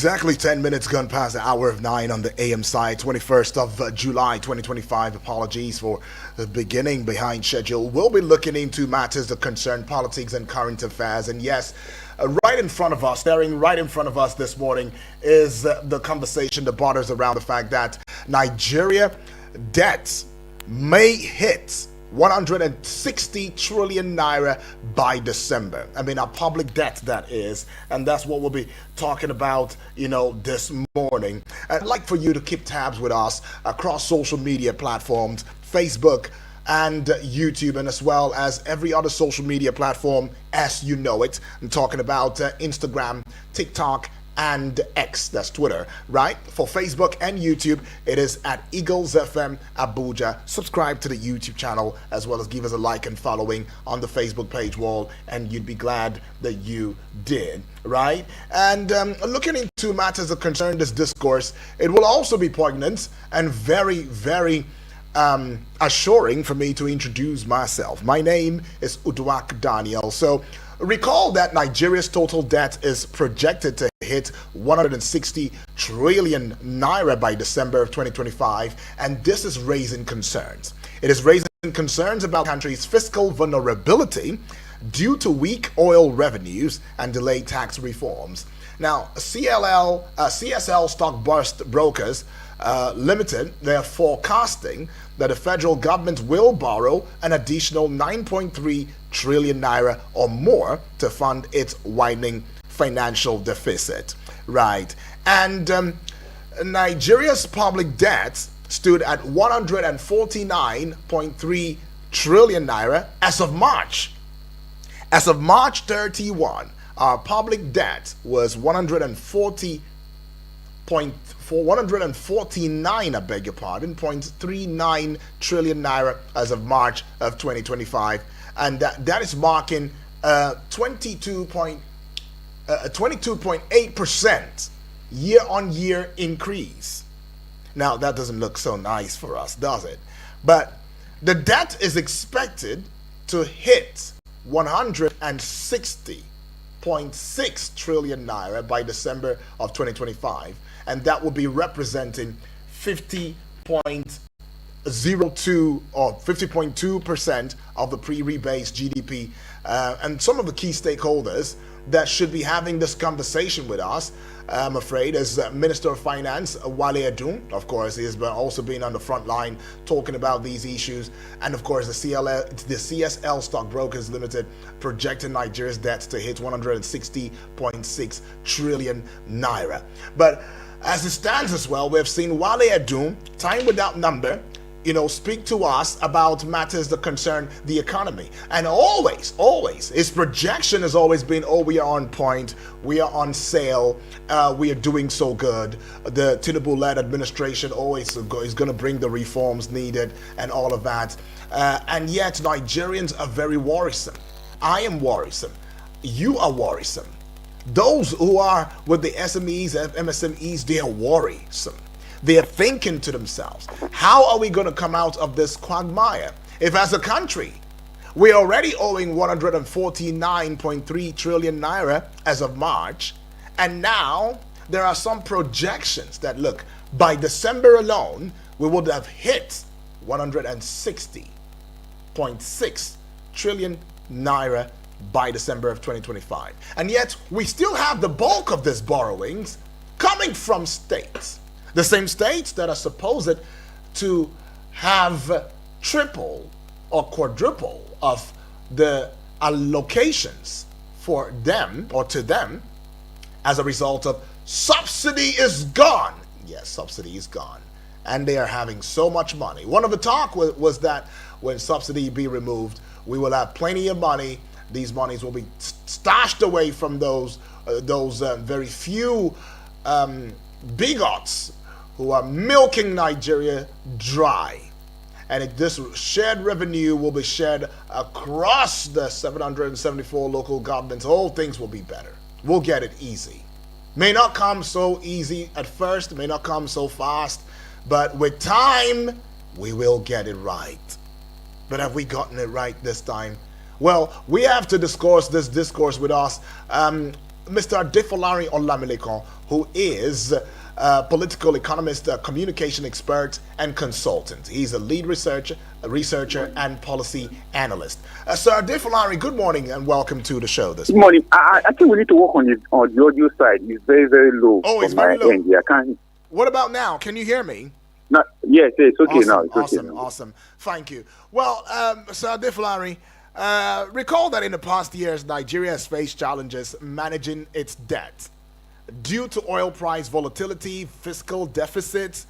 Exactly 10 minutes gone past the hour of 9 on the AM side, 21st of July 2025. Apologies for the beginning behind schedule. We'll be looking into matters that concern politics and current affairs. And yes, right in front of us, staring right in front of us this morning, is the conversation that borders around the fact that Nigeria debts may hit 160 trillion naira by December. I mean, our public debt, that is. And that's what we'll be talking about, this morning. I'd like for you to keep tabs with us across social media platforms, Facebook and YouTube, and as well as every other social media platform as you know it. I'm talking about Instagram, TikTok, and X, that's Twitter, right? For Facebook and YouTube, it is at Eagles FM Abuja. Subscribe to the YouTube channel as well as give us a like and following on the Facebook page wall, and you'd be glad that you did, right? And looking into matters that concern this discourse, it will also be poignant and very, very assuring for me to introduce myself. My name is Uduak Daniel. So recall that Nigeria's total debt is projected to hit 160 trillion naira by December of 2025, and this is raising concerns. It is raising concerns about the country's fiscal vulnerability due to weak oil revenues and delayed tax reforms. Now, CSL Stock Brokers Limited, they're forecasting that the federal government will borrow an additional 9.3 trillion naira or more to fund its widening financial deficit, right? And Nigeria's public debt stood at 149.3 trillion naira as of March. As of March 31, our public debt was 149, I beg your pardon, 0.39 trillion naira as of March of 2025, and that is marking 22.8% year-on-year increase. Now that doesn't look so nice for us, does it? But the debt is expected to hit 160.6 trillion naira by December of 2025, and that will be representing 50.02 or 50.2% of the pre-rebate GDP. And some of the key stakeholders that should be having this conversation with us, I'm afraid, is Minister of Finance Wale Edun. Of course, he has also been on the front line talking about these issues, and of course the CSL Stockbrokers Limited projecting Nigeria's debt to hit 160.6 trillion naira. But as it stands as well, we have seen Wale Edun, time without number, speak to us about matters that concern the economy. And always, his projection has always been, we are on point, we are on sale, we are doing so good. The Tinubu-led administration always is going to bring the reforms needed and all of that. And yet Nigerians are very worrisome. I am worrisome. You are worrisome. Those who are with the SMEs and MSMEs, they are worrisome. They are thinking to themselves, how are we going to come out of this quagmire? If as a country, we're already owing 149.3 trillion naira as of March, and now there are some projections that, look, by December alone, we would have hit 160.6 trillion naira by December of 2025. And yet, we still have the bulk of these borrowings coming from states. The same states that are supposed to have triple or quadruple of the allocations for them or to them as a result of subsidy is gone. Yes, subsidy is gone. And they are having so much money. One of the talk was that when subsidy be removed, we will have plenty of money. These monies will be stashed away from those very few bigots who are milking Nigeria dry. And this shared revenue will be shared across the 774 local governments. All things will be better. We'll get it easy. May not come so easy at first, may not come so fast, but with time, we will get it right. But have we gotten it right this time? Well, we have to discourse this discourse with us Mr. Adefolari Olamileko, who is political economist, communication expert, and consultant. He's a lead researcher and policy analyst. Sir Adefolari, good morning and welcome to the show this Good morning. I think we need to work on the audio side. It's very, very low. Oh, it's very low. End. I can't. What about now? Can you hear me? No, yes, it's okay awesome, now. It's awesome, okay now. awesome. Thank you. Well, Sir Adefolari, recall that in the past years, Nigeria has faced challenges managing its debt due to oil price volatility, fiscal deficits.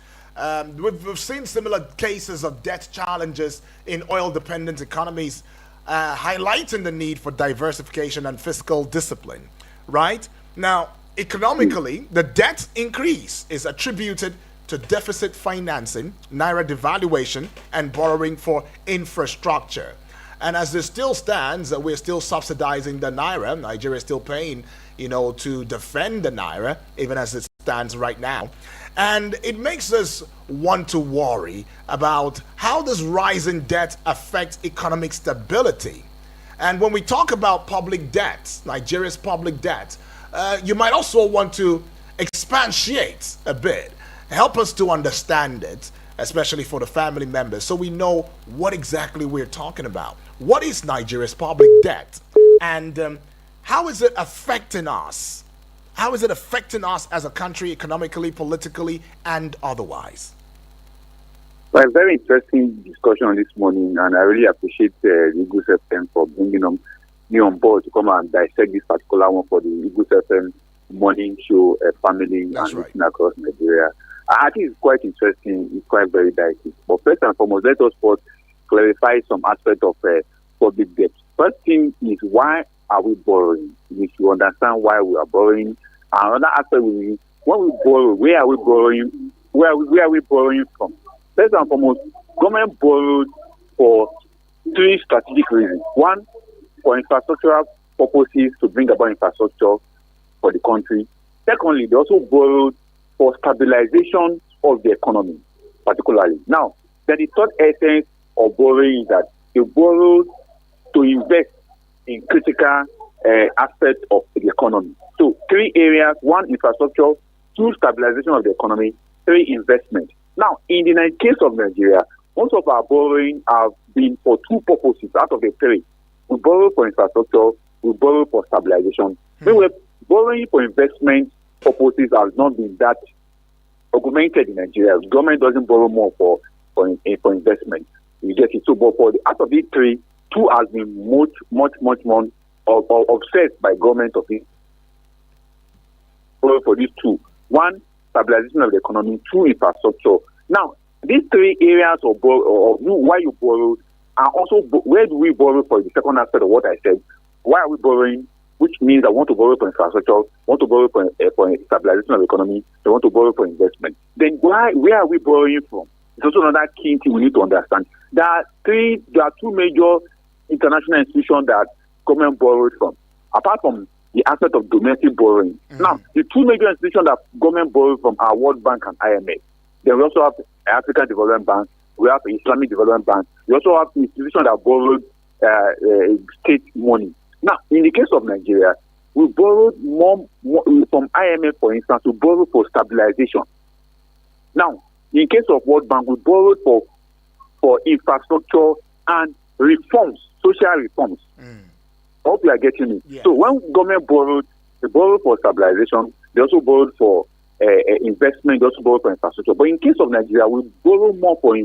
We've seen similar cases of debt challenges in oil-dependent economies, highlighting the need for diversification and fiscal discipline. Right now, economically, the debt increase is attributed to deficit financing, naira devaluation, and borrowing for infrastructure. And as this still stands, we're still subsidizing the naira. Nigeria is still paying, to defend the naira, even as it stands right now. And it makes us want to worry about how this rising debt affects economic stability. And when we talk about public debt, Nigeria's public debt, you might also want to expatiate a bit. Help us to understand it, especially for the family members, so we know what exactly we're talking about. What is Nigeria's public debt? And how is it affecting us? How is it affecting us as a country economically, politically, and otherwise? Well, very interesting discussion on this morning, and I really appreciate the Eagles FM for bringing me on board to come and dissect this particular one for the Eagles FM morning show family That's and right. listening across Nigeria. I think it's quite interesting. It's quite very dicey. But first and foremost, let us first clarify some aspect of public debt. First thing is, why are we borrowing? We should understand why we are borrowing. Another aspect will be, when we borrow, where are we borrowing? Where are we borrowing from? First and foremost, government borrowed for three strategic reasons. One, for infrastructural purposes, to bring about infrastructure for the country. Secondly, they also borrowed for stabilization of the economy, particularly. Now, then the third essence of borrowing is that they borrowed to invest in critical aspects of the economy. So, three areas: one, infrastructure; two, stabilization of the economy; three, investment. Now, in the case of Nigeria, most of our borrowing have been for two purposes out of the three. We borrow for infrastructure, we borrow for stabilization. When we're borrowing for investment purposes has not been that augmented in Nigeria. The government doesn't borrow more for investment. You get it. So, but for out of these three, two has been much more offset by government of it. For these two: one, stabilization of the economy; two, infrastructure. Now, these three areas of why you borrow are also where do we borrow for the second aspect of what I said? Why are we borrowing? Which means I want to borrow for infrastructure, want to borrow for stabilization of the economy, they want to borrow for investment. Then where are we borrowing from? It's also another key thing we need to understand. There are two major international institutions that government borrowed from, apart from the aspect of domestic borrowing. Mm-hmm. Now, the two major institutions that government borrowed from are World Bank and IMF. Then we also have African Development Bank, we have the Islamic Development Bank, we also have institutions that borrowed state money. Now, in the case of Nigeria, we borrowed more from IMF, for instance, to borrow for stabilization. Now, in case of World Bank, we borrowed for infrastructure and reforms, social reforms. I hope you are getting me. Yeah. So when government borrowed, they borrowed for stabilization, they also borrowed for investment, they also borrowed for infrastructure. But in case of Nigeria, we borrow more for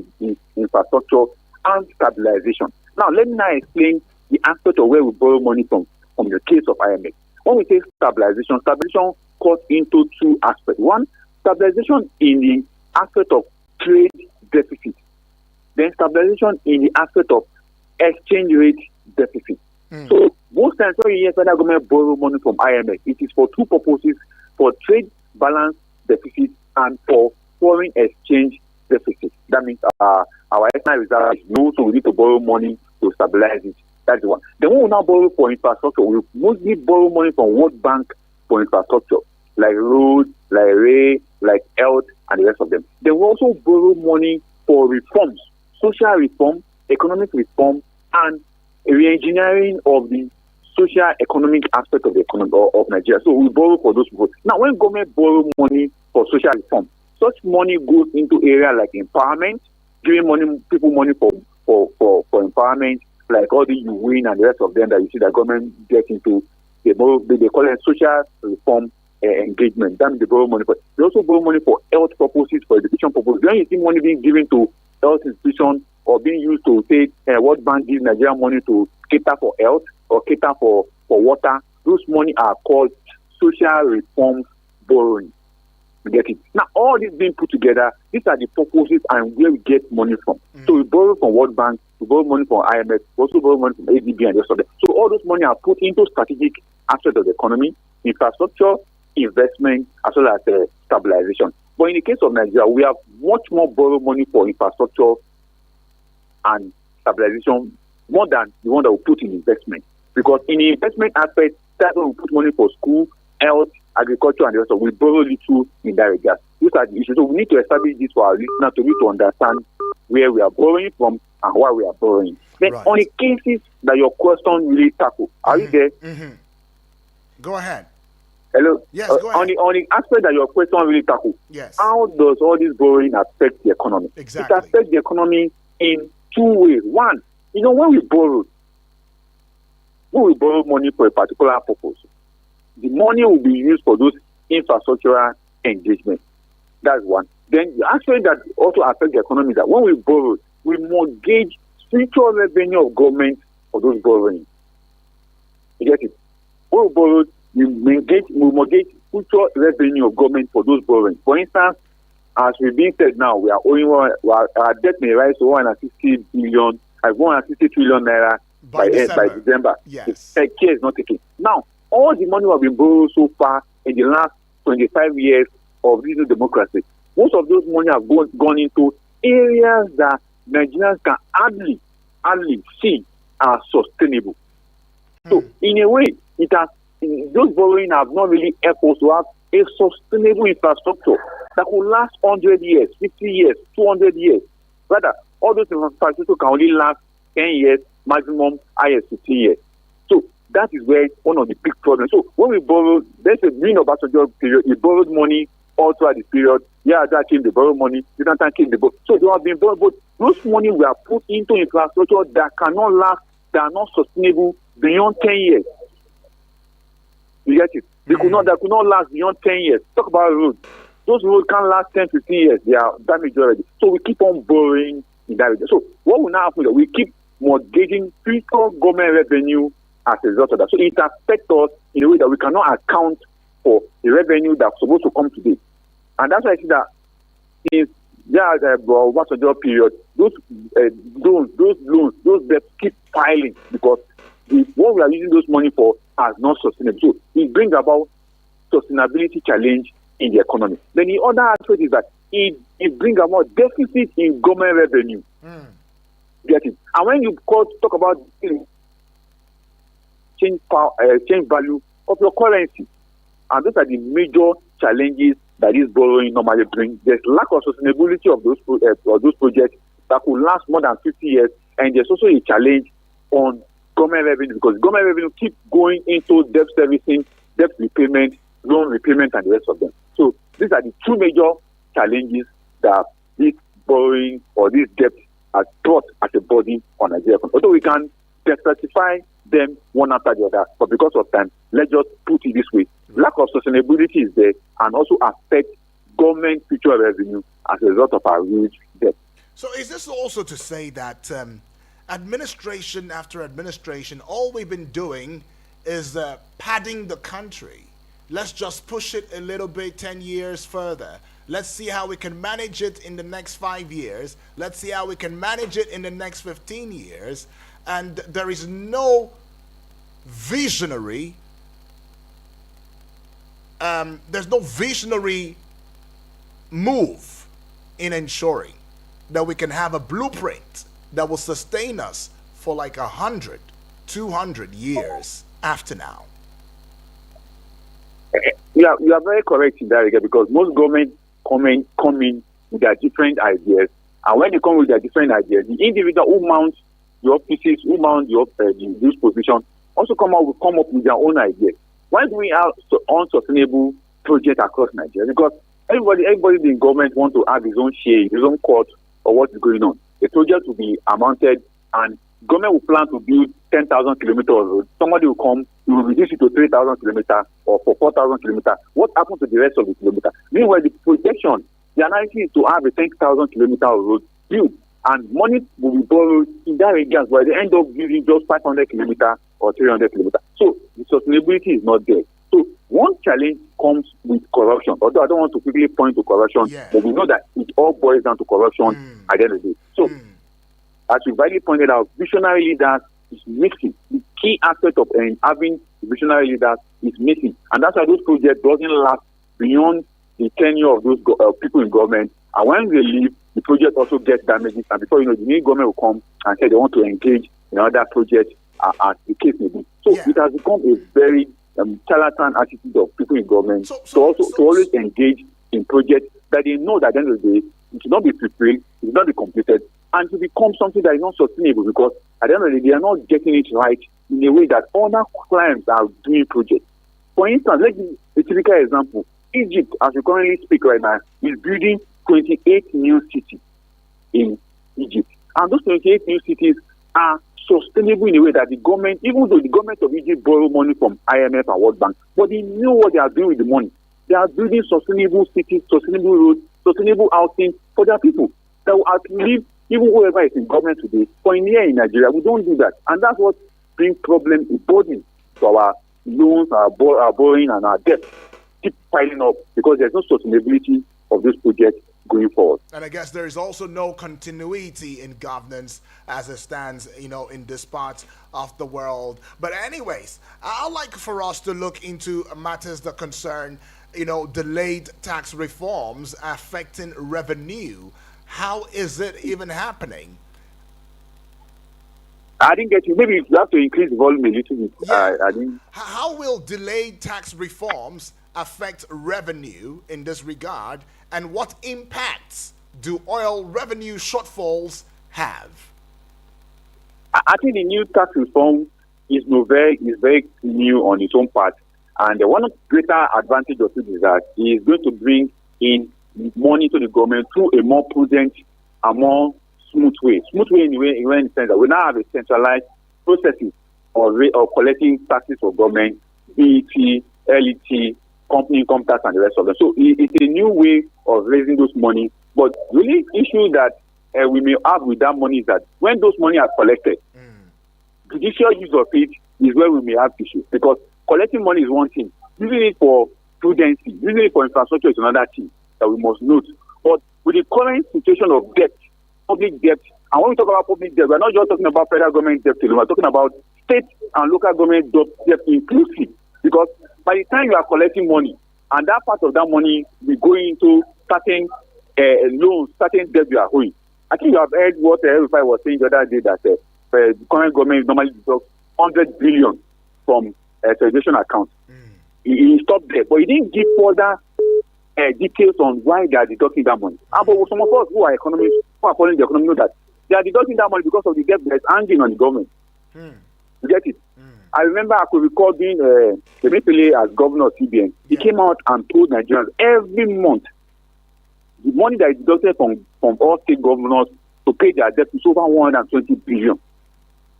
infrastructure and stabilization. Now, let me now explain the aspect of where we borrow money from the case of IMF. When we say stabilization cuts into two aspects. One, stabilization in the aspect of trade deficit. Then stabilization in the aspect of exchange rate deficit. So most times when you hear federal government borrow money from IMF, it is for two purposes: for trade balance deficit and for foreign exchange deficit. That means our external reserve is low, so we need to borrow money to stabilize it. That's one. Then when we now borrow for infrastructure, we mostly borrow money from World Bank for infrastructure, like roads, like rail, like health, and the rest of them. Then we also borrow money for reforms, social reform, economic reform, and re-engineering of the social economic aspect of the economy of Nigeria. So we borrow for those people. Now, when government borrow money for social reform, such money goes into areas like empowerment, giving people money for empowerment, like all the UN and the rest of them that you see the government get into. They call it social reform engagement. That means they borrow money for. They also borrow money for health purposes, for education purposes. When you see money being given to health institutions or being used to say World Bank gives Nigeria money to cater for health or cater for water, those money are called social reform borrowing. You get it? Now, all this being put together, these are the purposes and where we get money from. So we borrow from World Bank, we borrow money from IMF, we also borrow money from ADB and the rest of them. So all those money are put into strategic aspects of the economy, infrastructure, investment, as well as stabilization. But in the case of Nigeria, we have much more borrow money for infrastructure and stabilization more than the one that we put in investment. Because in the investment aspect, that's when we put money for school, health, agriculture, and the rest of it. We borrow little in that regard. These are the issues. So we need to establish this for our listeners to be to understand where we are borrowing from and why we are borrowing. Then on the cases that your question really tackle, are you there? Go ahead. Hello? Yes, go ahead. On the aspect that your question really tackle, yes. How does all this borrowing affect the economy? Exactly. It affects the economy in two ways. One, when we borrow money for a particular purpose, the money will be used for those infrastructural engagements. That's one. Then the aspect that also affects the economy is that when we borrow, we mortgage future revenue of government for those borrowing. You get it? When we borrow, we mortgage future revenue of government for those borrowing. For instance, as we've been said now, we are owing our debt may rise to 160 trillion naira by December. Yes. The care is not taken. Now, all the money we have been borrowed so far in the last 25 years of regional democracy, most of those money have gone into areas that Nigerians can hardly see are sustainable. So, in a way, those borrowing have not really helped us to have a sustainable infrastructure that could last 100 years, 50 years, 200 years. Rather, all those infrastructure can only last 10 years, maximum highest 15 years. So that is where one of the big problems. So when we borrow, there's a green Obasanjo period, we borrowed money all throughout the period. Yeah, that came, they borrowed money. That time came, they borrowed. So they have been borrowed, but those money we are put into infrastructure that cannot last, that are not sustainable beyond 10 years. You get it? That could not last beyond 10 years. Talk about roads. Those roads can't last 10, 15 years. They are damaged already. So we keep on borrowing in that region. So what will now happen is we keep mortgaging future government revenue as a result of that. So it affects us in a way that we cannot account for the revenue that's supposed to come today. And that's why I see that since Obasanjo period, those loans, those debts keep piling because what we are using those money for are not sustainable. So it brings about sustainability challenge in the economy. Then the other aspect is that it brings about deficit in government revenue. Get it? And when you talk about change value of your currency, and those are the major challenges that this borrowing normally brings. There's lack of sustainability of those projects that could last more than 50 years, and there's also a challenge on government revenue because government revenue keep going into debt servicing, debt repayment, loan repayment, and the rest of them. So these are the two major challenges that this borrowing or this debt has brought as a body on Nigeria. Although we can specify them one after the other, but because of time, let's just put it this way. Lack of sustainability is there and also affects government future revenue as a result of our huge debt. So is this also to say that administration after administration, all we've been doing is padding the country? Let's just push it a little bit 10 years further. Let's see how we can manage it in the next 5 years. Let's see how we can manage it in the next 15 years. And there is no visionary, move in ensuring that we can have a blueprint that will sustain us for like 100, 200 years after now. You are very correct in that regard because most governments come in with their different ideas, and when they come with their different ideas, the individual who mounts the offices, who mount this position also come up with their own ideas. Why do we have unsustainable projects across Nigeria? Because everybody in government wants to have his own share, his own cut of what is going on. The project will be amounted, and government will plan to build 10,000 kilometers of road. Somebody will come, he will reduce it to 3,000 kilometers or for 4,000 kilometers. What happens to the rest of the kilometers? Meanwhile, the projection, the analysis is to have a 10,000 kilometers of road built, and money will be borrowed in that region, but they end up building just 500 kilometers or 300 kilometers. So the sustainability is not there. So one challenge comes with corruption. Although I don't want to quickly point to corruption, but we know that it all boils down to corruption at the end of the day. So as you rightly pointed out, visionary leaders is missing. The key aspect of having visionary leaders is missing, and that's why those projects doesn't last beyond the tenure of those people in government. And when they leave, the project also gets damaged. And before you know, the new government will come and say they want to engage in another project, as the case may be. So it has become a very charlatan attitude of people in government to always engage in projects that they know that at the end of the day it will not be fulfilled, it will not be completed, and to become something that is not sustainable, because at the end of the day they are not getting it right in a way that other clients are doing projects. For instance, let's give a typical example. Egypt, as we currently speak right now, is building 28 new cities in Egypt. And those 28 new cities are sustainable in a way that the government, even though the government of Egypt borrow money from IMF and World Bank, but they know what they are doing with the money. They are building sustainable cities, sustainable roads, sustainable housing for their people that will outlive even whoever is in government today. For here in Nigeria, we don't do that. And that's what brings problem, a burden to our loans, our borrowing, and our debt keep piling up, because there's no sustainability of this project going forward. And I guess there is also no continuity in governance as it stands, in this part of the world. But anyways, I'd like for us to look into matters that concern, delayed tax reforms affecting revenue. How is it even happening? I didn't get you. Maybe you have to increase the volume a little bit. Yeah. I didn't. How will delayed tax reforms affect revenue in this regard, and what impacts do oil revenue shortfalls have? I think the new tax reform is very new on its own part, and one of the greater advantage of it is that it is going to bring in money to the government through a more prudent and more smooth way. Smooth way in the sense that we now have a centralized processes of collecting taxes for government, BET, LET, company income tax, and the rest of them. So it's a new way of raising those money. But really, issue that we may have with that money is that when those money are collected, judicial use of it is where we may have issues. Because collecting money is one thing, using it for prudency, using it for infrastructure is another thing that we must note. But with the current situation of debt, public debt, and when we talk about public debt, we're not just talking about federal government debt, we're talking about state and local government debt inclusive. Because by the time you are collecting money, and that part of that money will go into certain loans, certain debt you are owing. I think you have heard what Everify was saying the other day, that the current government normally deducts 100 billion from segregation accounts. He stopped there, but he didn't give further details on why they are deducting that money. But some of us who are economists, who are following the economy, know that they are deducting that money because of the debt that's hanging on the government. You get it? I remember I could recall being Emefiele as governor of CBN. He came out and told Nigerians every month the money that is deducted from all state governors to pay their debt is over 120 billion.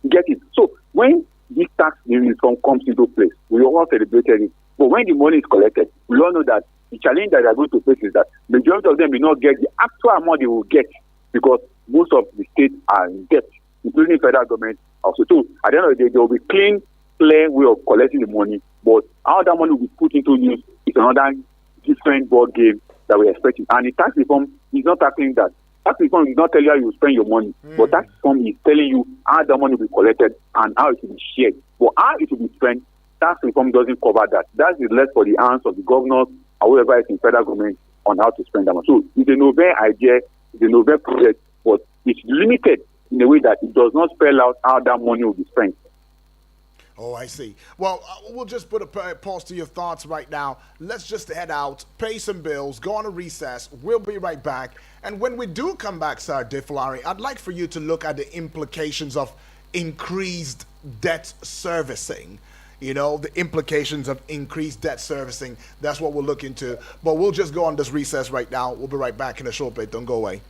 You get it? So when this tax reform comes into place, we all celebrated it. But when the money is collected, we all know that the challenge that they are going to face is that majority of them will not get the actual amount they will get, because most of the states are in debt, including federal government also. So at the end of the day, there will be clear way of collecting the money, but how that money will be put into use is another different ball game that we're expecting. And the tax reform is not tackling that. Tax reform is not telling you how you spend your money, but tax reform is telling you how the money will be collected and how it will be shared. But how it will be spent, tax reform doesn't cover that. That is left for the hands of the governors or whoever is in federal government on how to spend that money. So it's a novel idea, it's a novel project, but it's limited in a way that it does not spell out how that money will be spent. Oh, I see. Well, we'll just put a pause to your thoughts right now. Let's just head out, pay some bills, go on a recess. We'll be right back. And when we do come back, Sir Defulari, I'd like for you to look at the implications of increased debt servicing. You know, the implications of increased debt servicing. That's what we'll look into. But we'll just go on this recess right now. We'll be right back in a short bit. Don't go away.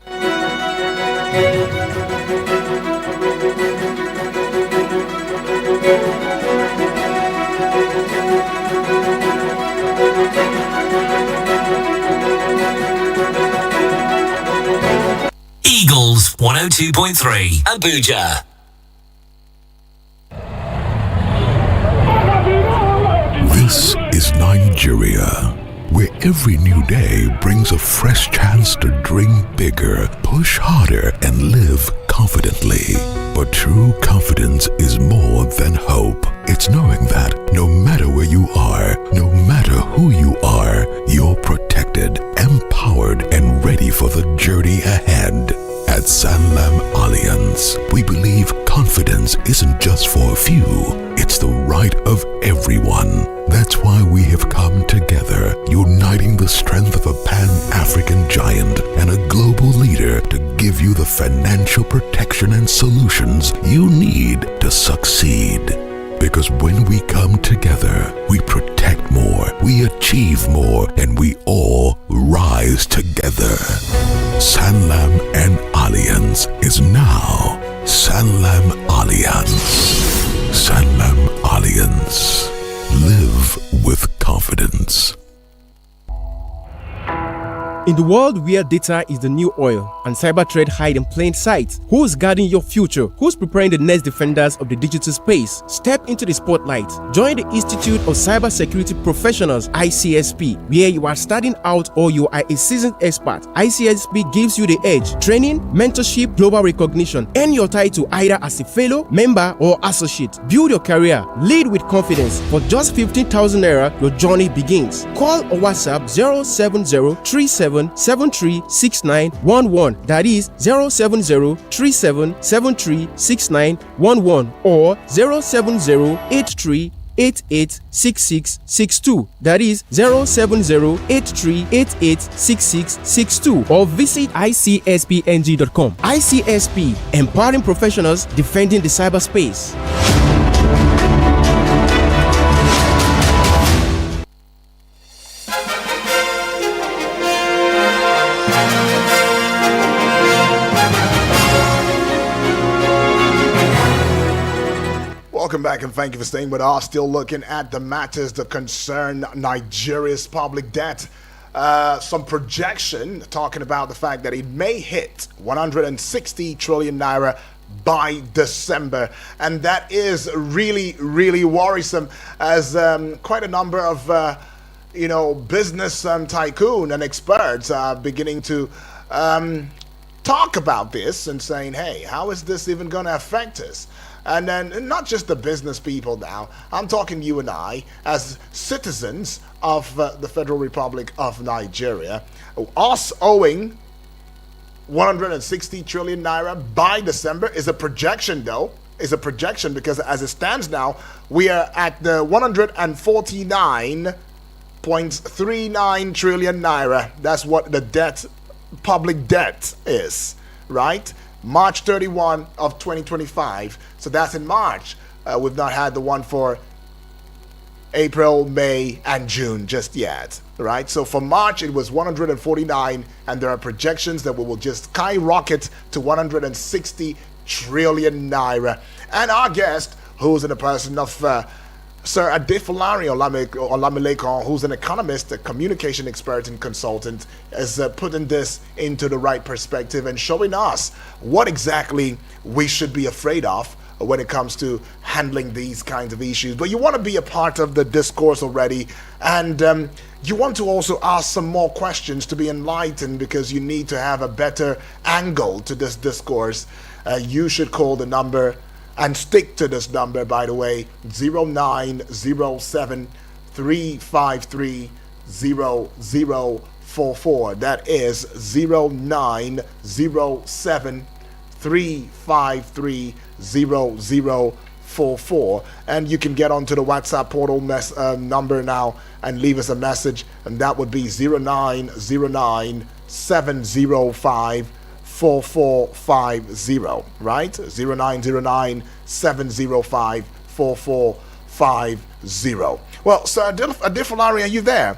Eagles 102.3 Abuja. This is Nigeria, where every new day brings a fresh chance to dream bigger, push harder, and live confidently. But true confidence is more than hope. It's knowing that no matter where you are, no matter who you are, you're protected, empowered, and ready for the journey ahead. At Sanlam Alliance, we believe confidence isn't just for a few, it's the right of everyone. That's why we have come together, uniting the strength of a Pan-African giant and a global leader to give you the financial protection and solutions you need to succeed. Because when we come together, we protect more, we achieve more, and we all rise together. Sanlam and Alliance is now Sanlam Alliance. Sanlam Alliance. Live with confidence. In the world where data is the new oil and cyber threat hide in plain sight, who's guarding your future? Who's preparing the next defenders of the digital space? Step into the spotlight. Join the Institute of Cybersecurity Professionals, ICSP, where you are starting out or you are a seasoned expert. ICSP gives you the edge. Training, mentorship, global recognition. Earn your title either as a fellow, member, or associate. Build your career. Lead with confidence. For just 15,000 naira, your journey begins. Call or WhatsApp 07037736911. That is 07037736911 or 07083886662. That is 07083886662 or visit icspng.com. ICSP, empowering professionals defending the cyberspace. Welcome back and thank you for staying with us. Still looking at the matters that concern Nigeria's public debt. Some projection talking about the fact that it may hit 160 trillion naira by December, and that is really, really worrisome, as quite a number of business tycoon and experts are beginning to talk about this and saying, hey, how is this even going to affect us? And then not just the business people now, I'm talking you and I as citizens of the Federal Republic of Nigeria, us owing 160 trillion naira by December is a projection, though. Is a projection because as it stands now, we are at the 149.39 trillion naira. That's what the debt, public debt is, right? March 31 of 2025. So that's in March. We've not had the one for April, May, and June just yet, right? So for March, it was 149, and there are projections that we will just skyrocket to 160 trillion naira. And our guest, who's in the person of Sir Adefulari Olamilekon, who's an economist, a communication expert and consultant, is putting this into the right perspective and showing us what exactly we should be afraid of when it comes to handling these kinds of issues. But you want to be a part of the discourse already, and you want to also ask some more questions to be enlightened, because you need to have a better angle to this discourse. You should call the number and stick to this number, by the way, 0907-353-0044. That is 0907-353-0044. And you can get onto the WhatsApp portal number now and leave us a message, and that would be 0909-705 4450, right? 0909 705 4450. Well, Sir Adifulari, are you there?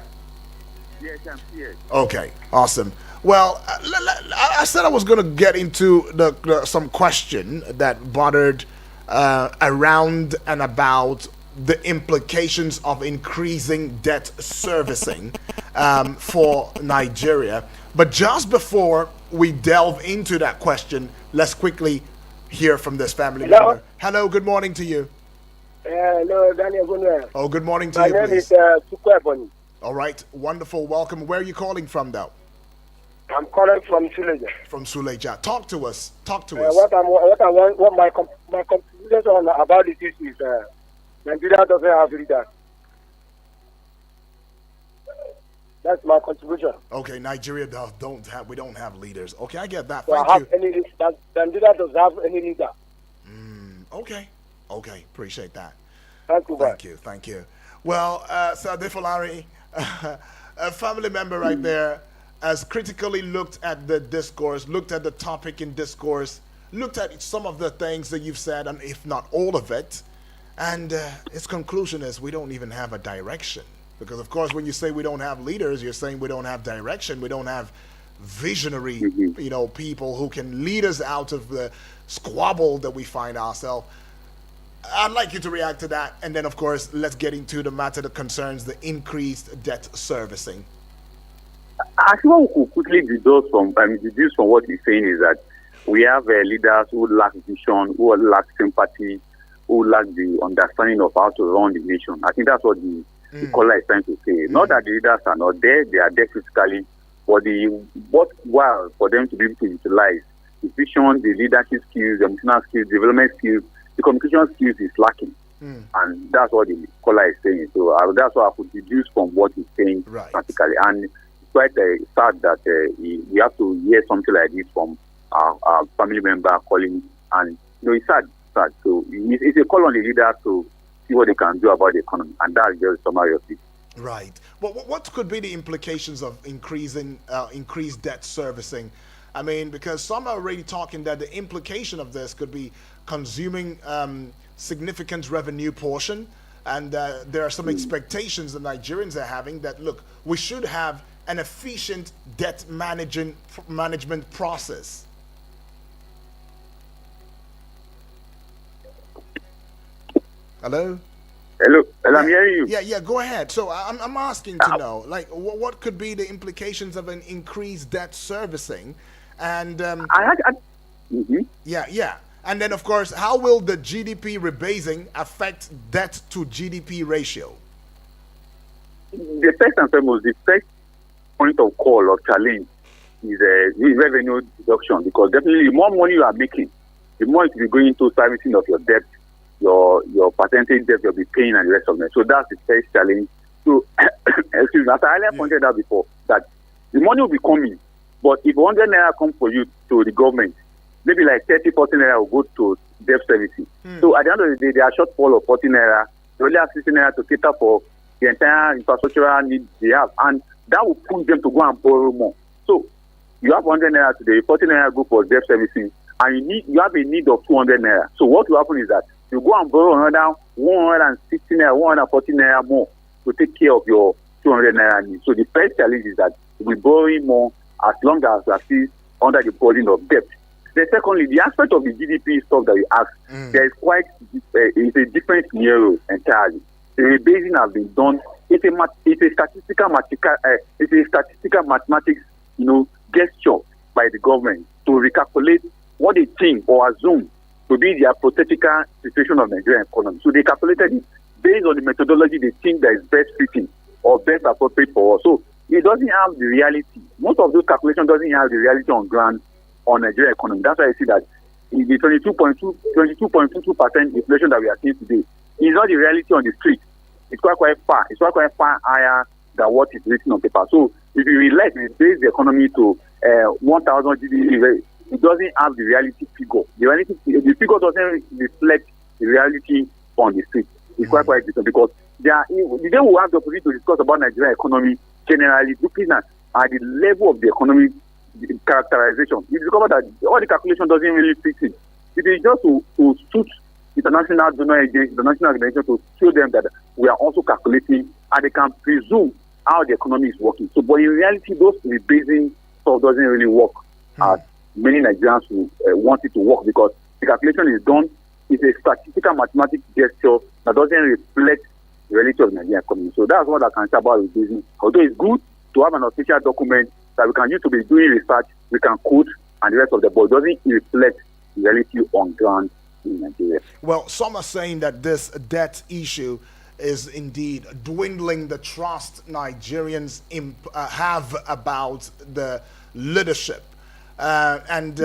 Yes, I'm here. Okay, awesome. Well, I said I was going to get into some question that bothered around and about the implications of increasing debt servicing for Nigeria. But just before we delve into that question, let's quickly hear from this family member. Hello, good morning to you. Hello, Daniel Bonner. Oh, good morning to My you, name please. is Tukweboni. All right, wonderful, welcome. Where are you calling from, though? I'm calling from Suleja. From Suleja. Talk to us. Talk to us. What my conclusion on about this issue is Nigeria doesn't have leaders. That's my contribution. Okay, Nigeria we don't have leaders. Okay, I get that. So Thank you. Nigeria doesn't have any leader. Okay, appreciate that. Thank you. Thank you. Well, Sir Adifulari, a family member right there, has critically looked at the discourse, looked at the topic in discourse, looked at some of the things that you've said, and if not all of it, and his conclusion is we don't even have a direction. Because, of course, when you say we don't have leaders, you're saying we don't have direction, we don't have visionary, people who can lead us out of the squabble that we find ourselves. I'd like you to react to that, and then, of course, let's get into the matter that concerns the increased debt servicing. Actually, what we could quickly deduce from what he's saying is that we have leaders who lack vision, who lack sympathy, who lack the understanding of how to run the nation. I think that's what the caller is trying to say. Not that the leaders are not there, they are there physically, but while for them to be able to utilize the vision, the leadership skills, the emotional skills, development skills, the communication skills is lacking. And that's what the caller is saying. So that's what I could deduce from what he's saying practically. And it's quite sad that we have to hear something like this from our family member calling. And it's sad. So it's a call on the leader to see what they can do about the economy. And that's just a summary of it. Right. Well, what could be the implications of increased debt servicing? I mean, because some are already talking that the implication of this could be consuming significant revenue portion, and there are some expectations that Nigerians are having that, look, we should have an efficient debt management process. Hello, I'm hearing you. Yeah, go ahead. So I'm asking to know, like, what could be the implications of an increased debt servicing, and yeah. And then, of course, how will the GDP rebasing affect debt to GDP ratio? The first and foremost, the first point of call or challenge is revenue deduction, because definitely the more money you are making, the more it will be going to servicing of your debt, your percentage debt you'll be paying, and the rest of it. So that's the first challenge. So, excuse me, as I earlier pointed out before, that the money will be coming, but if 100 naira comes for you to the government, maybe like 30-40 naira will go to debt servicing. So at the end of the day, there are shortfall of 40 naira. They only have 60 naira to cater for the entire infrastructural needs they have, and that will push them to go and borrow more. So you have 100 naira today, 40 naira go for debt servicing, and you have a need of 200 naira. So what will happen is that you go and borrow another 160 naira, 140 naira more to take care of your 200 naira needs. So the first challenge is that we're borrowing more as long as we are still under the burden of debt. Then secondly, the aspect of the GDP stuff that you asked, there is quite it's a different scenario entirely. The rebasing has been done. It's a statistical mathematics, gesture by the government to recalculate what they think or assume to be the hypothetical situation of Nigerian economy. So they calculated it based on the methodology they think that is best fitting or best appropriate for us. So it doesn't have the reality. Most of those calculations doesn't have the reality on ground on Nigerian economy. That's why I see that in the 22.22% inflation that we are seeing today is not the reality on the street. It's quite far. It's quite far higher than what is written on paper. So if you relate and base the economy to 1,000 GDP, it doesn't have the reality figure. The figure doesn't reflect the reality on the street. It's quite different, because the day we have the opportunity to discuss about Nigerian economy generally, looking at the level of the economy the characterization. You discover that all the calculation doesn't really fit it. It is just to suit international donor agencies, international organizations, to show them that we are also calculating and they can presume how the economy is working. So, but in reality, those rebasing stuff doesn't really work as many Nigerians who want it to work, because the calculation is done. It's a statistical mathematical gesture that doesn't reflect the reality of the Nigerian economy. So that's what I can say about rebasing. Although it's good to have an official document that we can use to be doing research, we can quote, and the rest of the board doesn't reflect the reality on ground in Nigeria. Well, some are saying that this debt issue is indeed dwindling the trust Nigerians have about the leadership, and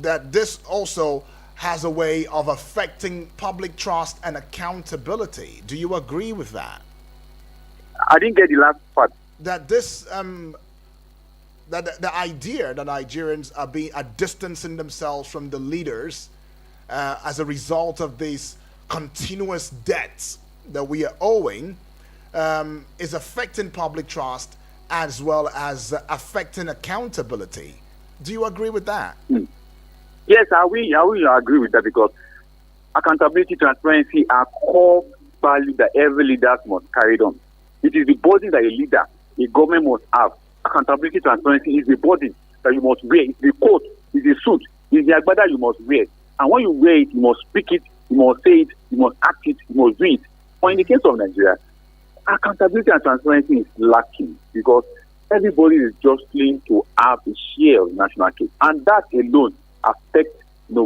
that this also has a way of affecting public trust and accountability. Do you agree with that? I didn't get the last part. That this that the idea that Nigerians are distancing themselves from the leaders as a result of these continuous debts that we are owing is affecting public trust as well as affecting accountability. Do you agree with that? Yes, I will agree with that, because accountability, transparency are core values that every leader must carry on. It is the burden that a leader, a government must have. Accountability, transparency is the burden that you must wear. It's the coat, it's the suit, it's the agbada you must wear. And when you wear it, you must speak it, you must say it, you must act it, you must do it. But in the case of Nigeria, accountability and transparency is lacking, because everybody is jostling to have a share of the national cake. And that alone affects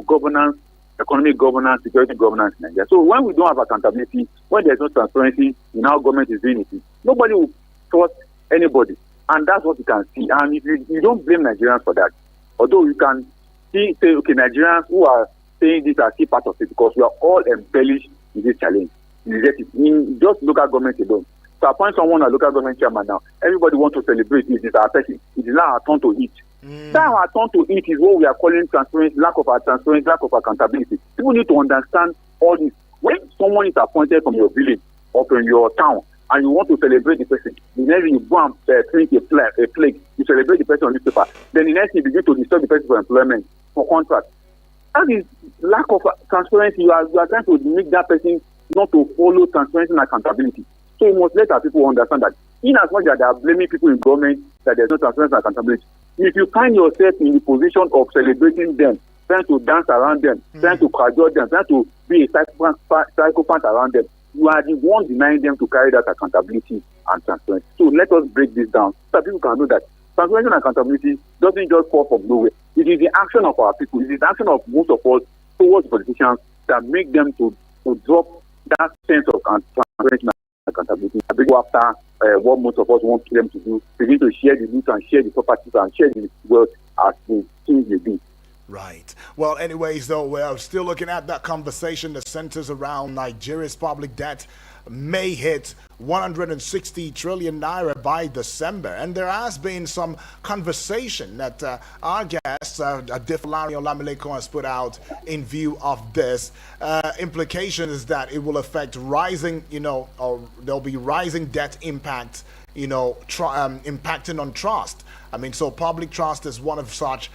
governance, economic governance, security governance in Nigeria. So when we don't have accountability, when there's no transparency in how government is doing it, nobody will trust anybody. And that's what you can see. And if you don't blame Nigerians for that, although you can say, okay, Nigerians who are saying this are still part of it, because we are all embellished in this challenge. In just local government alone. To appoint someone as local government chairman now, everybody wants to celebrate it. It's our person. It is now our turn to eat. Now our turn to eat is what we are calling transparency, lack of transparency, lack of accountability. People need to understand all this. When someone is appointed from your village or from your town, and you want to celebrate the person, the next thing you go and print a flag, you celebrate the person on newspaper. Then the next thing you begin to disturb the person for employment, for contract. That is lack of transparency. You are trying to make that person not to follow transparency and accountability. So we must let our people understand that, in as much as they are blaming people in government that there's no transparency and accountability, if you find yourself in the position of celebrating them, trying to dance around them, trying to cajole them, trying to be a psychopath around them, you are the one denying them to carry that accountability and transparency. So let us break this down so that people can know that transparency and accountability doesn't just fall from nowhere. It is the action of our people, it is the action of most of us towards politicians that make them to drop that sense of transparency and accountability. They go after what most of us want them to do, begin to share the news and share the properties and share the wealth as the things they do. Right. Well, anyways, though, we're still looking at that conversation that centers around Nigeria's public debt may hit 160 trillion naira by December. And there has been some conversation that our guest, Adefolarin Olamileko, has put out in view of this. Implication is that it will affect rising, or there'll be rising debt impact, impacting on trust. I mean, so public trust is one of such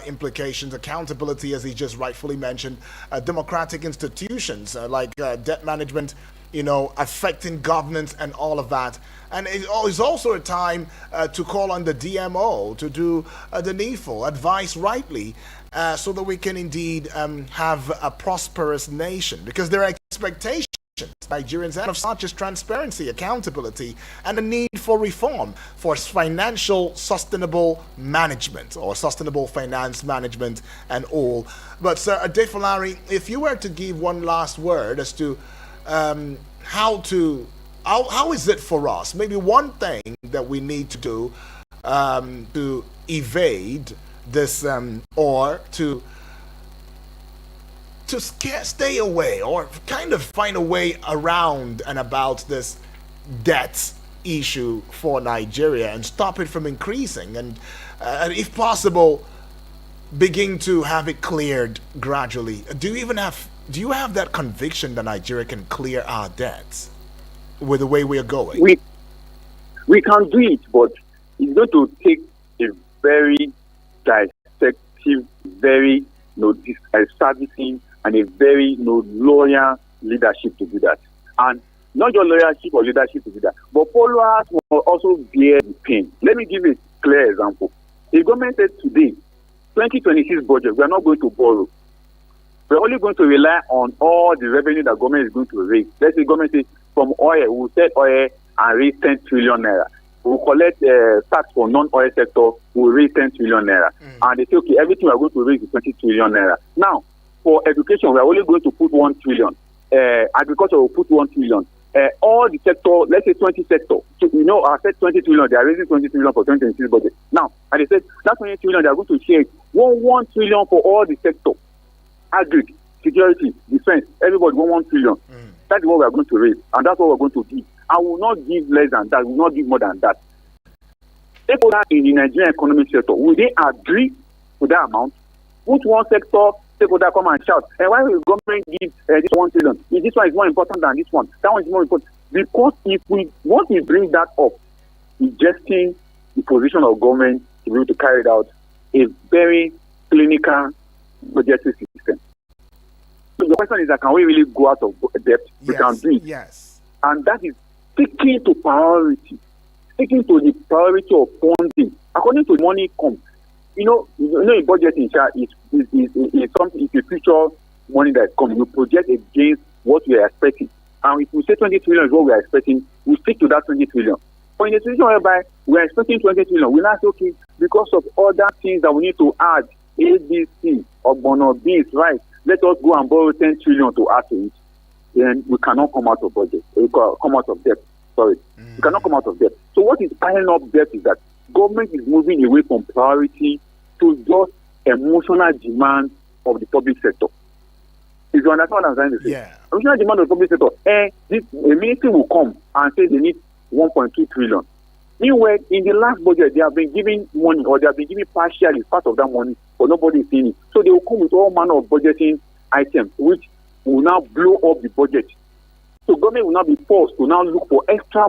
implications. Accountability, as he just rightfully mentioned, democratic institutions like debt management, affecting governance and all of that. And it's also a time to call on the DMO to do the needful, advise rightly, so that we can indeed have a prosperous nation. Because there are expectations Nigerians have of such as transparency, accountability, and the need for reform for financial sustainable management or sustainable finance management and all. But Sir Adefolarin, if you were to give one last word as to how is it for us, maybe one thing that we need to do to evade this or to stay away or kind of find a way around and about this debt issue for Nigeria and stop it from increasing and if possible begin to have it cleared gradually. Do you have that conviction that Nigeria can clear our debts with the way we are going? We can do it, but it's going to take a very dissective, very servicing, and a very loyal leadership to do that. And not just loyalty or leadership to do that, but followers will also bear the pain. Let me give a clear example. The government said today, 2026 budget, we are not going to borrow. We're only going to rely on all the revenue that government is going to raise. Let's say government says from oil, we'll sell oil and raise 10 trillion naira. We'll collect tax for non-oil sector, we'll raise 10 trillion naira. And they say, okay, everything we're going to raise is 20 trillion naira. Now, for education, we're only going to put 1 trillion. Agriculture will put 1 trillion. All the sector, let's say 20 sector. So, I said 20 trillion, they are raising 20 trillion for 2026 budget. Now, and they said that 20 trillion, they are going to share 1 trillion for all the sector. Agri, security, defense, everybody 1 trillion. That is what we are going to raise, and that's what we're going to give. I will not give less than that, we will not give more than that. Stakeholders in the Nigerian economic sector, will they agree with that amount? Which one sector stakeholder come and shout, and why will the government give this 1 trillion? If this one is more important than this one, that one is more important. Because once we bring that up, ingesting the position of government to be able to carry it out a very clinical budgetary system. So the question is that can we really go out of debt? We can do it. Yes. And that is sticking to priority, sticking to the priority of funding. According to money comes. In budgeting is something, it's a future money that comes. You project against what we are expecting. And if we say 20 trillion is what we are expecting, we stick to that 20 trillion. But in a situation whereby we are expecting 20 trillion, we now say, okay, because of other things that we need to add, ABC, or Bono Beans, right? Let us go and borrow 10 trillion to add to it. Then we cannot come out of budget. We come out of debt. Sorry. We cannot come out of debt. So what is piling up debt is that government is moving away from priority to just emotional demand of the public sector. If you understand what I'm trying to say. Yeah. Emotional demand of the public sector. A ministry will come and say they need 1.2 trillion. Meanwhile, in the last budget, they have been giving money, or they have been giving partially part of that money, but nobody is seeing it. So they will come with all manner of budgeting items, which will now blow up the budget. So government will now be forced to now look for extra